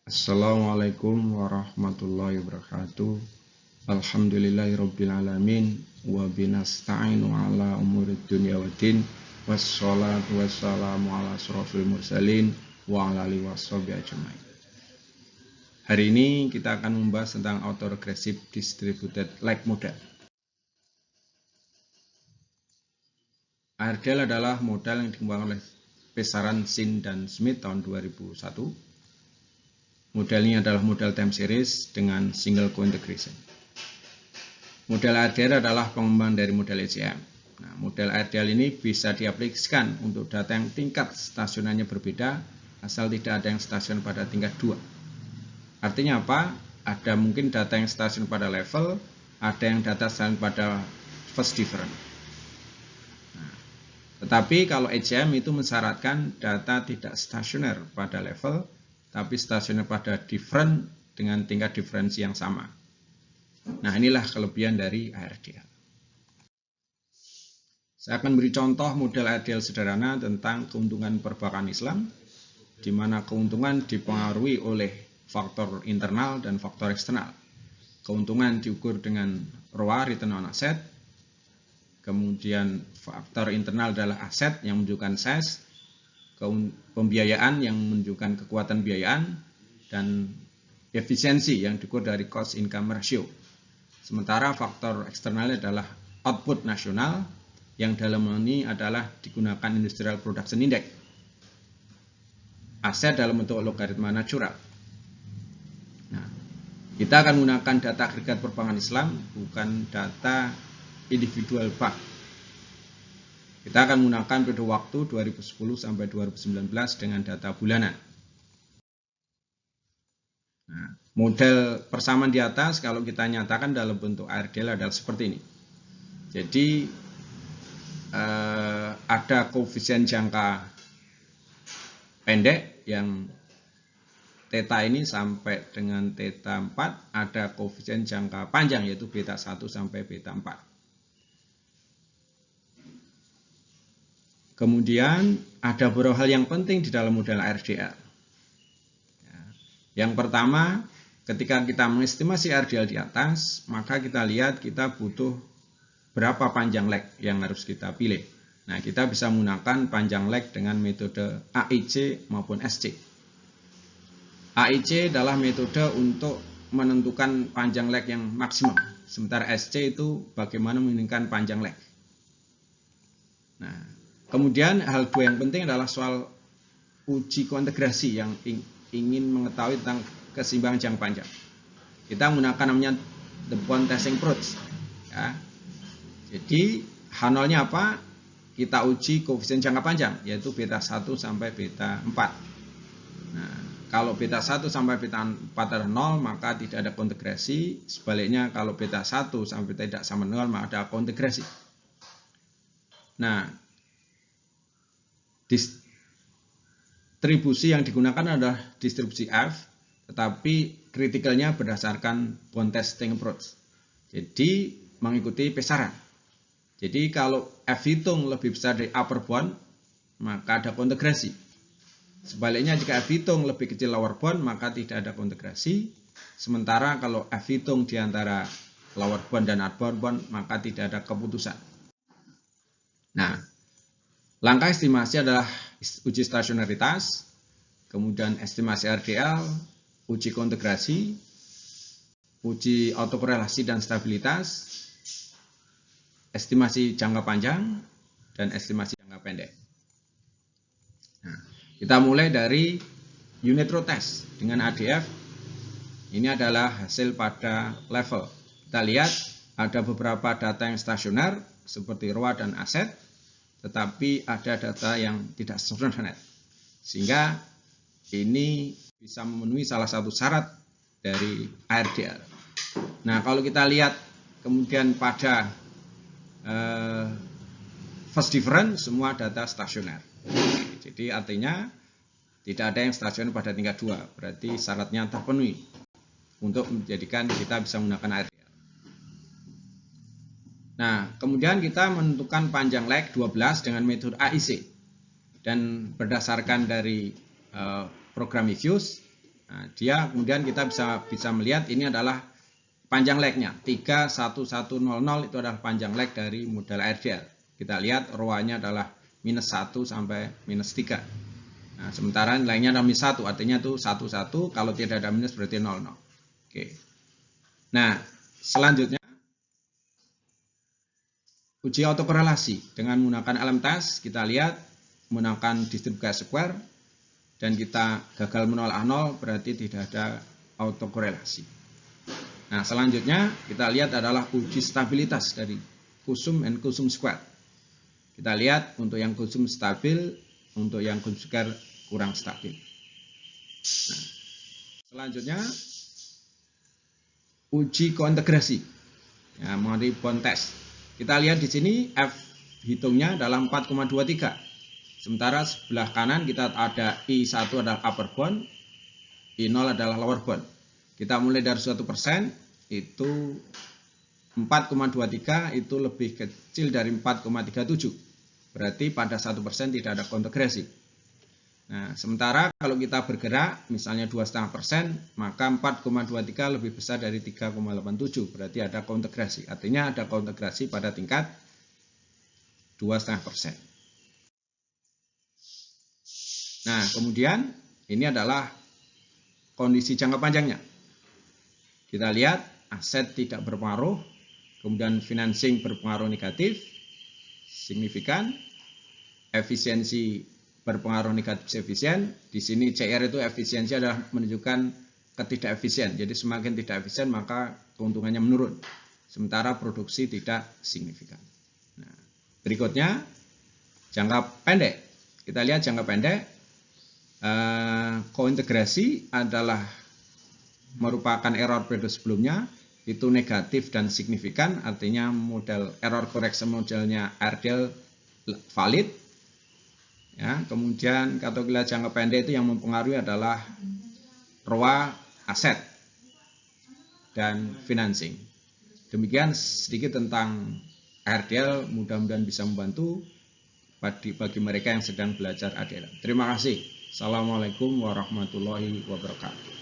Assalamualaikum warahmatullahi wabarakatuh. Alhamdulillahirabbil alamin wa binasta'inu ala umurid dunya waddin. Wassalatu wassalamu ala asrofil mursalin wa ala alihi washabihi ajmain. Hari ini kita akan membahas tentang autoregressive distributed lag model. ARDL adalah model yang dikembangkan oleh Pesaran, Sin, dan Smith tahun 2001. Model ini adalah model time series dengan single co-integration. Model ARDL adalah pengembangan dari model ECM. Nah, model ARDL ini bisa diaplikasikan untuk data yang tingkat stasionernya berbeda, asal tidak ada yang stasioner pada tingkat 2. Artinya apa? Ada mungkin data yang stasioner pada level, ada yang data stasioner pada first different. Nah, tetapi kalau ECM itu mensyaratkan data tidak stasioner pada level, tapi stasioner pada different dengan tingkat diferensi yang sama. Nah, inilah kelebihan dari ARDL. Saya akan beri contoh model ARDL sederhana tentang keuntungan perbankan Islam, di mana keuntungan dipengaruhi oleh faktor internal dan faktor eksternal. Keuntungan diukur dengan ROA, return on asset. Kemudian faktor internal adalah aset yang menunjukkan size, pembiayaan yang menunjukkan kekuatan biayaan, dan efisiensi yang diukur dari cost income ratio. Sementara faktor eksternalnya adalah output nasional yang dalam ini adalah digunakan industrial production index. Aset dalam bentuk logaritma natural. Nah, kita akan menggunakan data agregat perbankan Islam, bukan data individual bank. Kita akan menggunakan periode waktu 2010 sampai 2019 dengan data bulanan. Nah, model persamaan di atas kalau kita nyatakan dalam bentuk ARDL adalah seperti ini. Jadi ada koefisien jangka pendek yang theta ini sampai dengan theta 4, ada koefisien jangka panjang yaitu beta 1 sampai beta 4. Kemudian ada beberapa hal yang penting di dalam model ARDL. Yang pertama, ketika kita mengestimasi ARDL di atas, maka kita lihat kita butuh berapa panjang lag yang harus kita pilih. Nah, kita bisa menggunakan panjang lag dengan metode AIC maupun SC. AIC adalah metode untuk menentukan panjang lag yang maksimum. Sementara SC itu bagaimana menentukan panjang lag. Nah, kemudian hal dua yang penting adalah soal uji kointegrasi yang ingin mengetahui tentang keseimbangan jangka panjang. Kita menggunakan namanya the bond testing approach. Ya. Jadi H0-nya apa? Kita uji koefisien jangka panjang, yaitu beta 1 sampai beta 4. Nah, kalau beta 1 sampai beta 4 adalah 0, maka tidak ada kointegrasi. Sebaliknya kalau beta 1 sampai tidak sama 0, maka ada kointegrasi. Nah, distribusi yang digunakan adalah distribusi F, tetapi kritikalnya berdasarkan bond testing approach. Jadi mengikuti pesaran. Jadi kalau F hitung lebih besar dari upper bound, maka ada kointegrasi. Sebaliknya jika F hitung lebih kecil lower bound, maka tidak ada kointegrasi. Sementara kalau F hitung di antara lower bound dan upper bound, maka tidak ada keputusan. Nah, langkah estimasi adalah uji stasionaritas, kemudian estimasi RDL, uji kointegrasi, uji autokorelasi dan stabilitas, estimasi jangka panjang, dan estimasi jangka pendek. Nah, kita mulai dari unit row test dengan ADF. Ini adalah hasil pada level. Kita lihat ada beberapa data yang stasioner seperti ROA dan aset, tetapi ada data yang tidak stasioner, sehingga ini bisa memenuhi salah satu syarat dari ARDL. Nah, kalau kita lihat kemudian pada first different, semua data stasioner. Jadi artinya tidak ada yang stasioner pada tingkat 2, berarti syaratnya terpenuhi untuk menjadikan kita bisa menggunakan ARDL. Nah, kemudian kita menentukan panjang lag 12 dengan metode AIC. Dan berdasarkan dari program Ifuse, Nah, dia kemudian kita bisa melihat ini adalah panjang leg-nya 31100 itu adalah panjang leg dari modal RDL. Kita lihat ROA-nya adalah -1 sampai -3. Nah, sementara nilainya adalah -1, artinya itu 11, kalau tidak ada minus berarti 00. Oke. Nah, selanjutnya uji autokorelasi dengan menggunakan LM test. Kita lihat menggunakan distribusi square dan kita gagal menolak 0, berarti tidak ada autokorelasi. Nah, selanjutnya kita lihat adalah uji stabilitas dari kusum and kusum square. Kita lihat untuk yang kusum stabil, untuk yang kusum square kurang stabil. Nah, selanjutnya uji kointegrasi, ya, mengenai bond test. Kita lihat di sini F hitungnya adalah 4,23. Sementara sebelah kanan kita ada I1 adalah upper bound, I0 adalah lower bound. Kita mulai dari 1%, itu 4,23 itu lebih kecil dari 4,37. Berarti pada 1% tidak ada kointegrasi. Nah, sementara kalau kita bergerak misalnya 2,5%, maka 4,23 lebih besar dari 3,87. Berarti ada kointegrasi. Artinya ada kointegrasi pada tingkat 2,5%. Nah, kemudian ini adalah kondisi jangka panjangnya. Kita lihat aset tidak berpengaruh, kemudian financing berpengaruh negatif, signifikan, efisiensi berpengaruh negatif efisien. Di sini CR itu efisiensi adalah menunjukkan ketidak efisien. Jadi semakin tidak efisien maka keuntungannya menurun. Sementara produksi tidak signifikan. Nah, berikutnya jangka pendek. Kita lihat jangka pendek. Kointegrasi adalah merupakan error periode sebelumnya itu negatif dan signifikan, artinya model error correction modelnya RDL valid. Ya, kemudian kategori jangka pendek itu yang mempengaruhi adalah ROA aset dan financing. Demikian sedikit tentang RDL, mudah-mudahan bisa membantu bagi mereka yang sedang belajar RDL. Terima kasih. Assalamualaikum warahmatullahi wabarakatuh.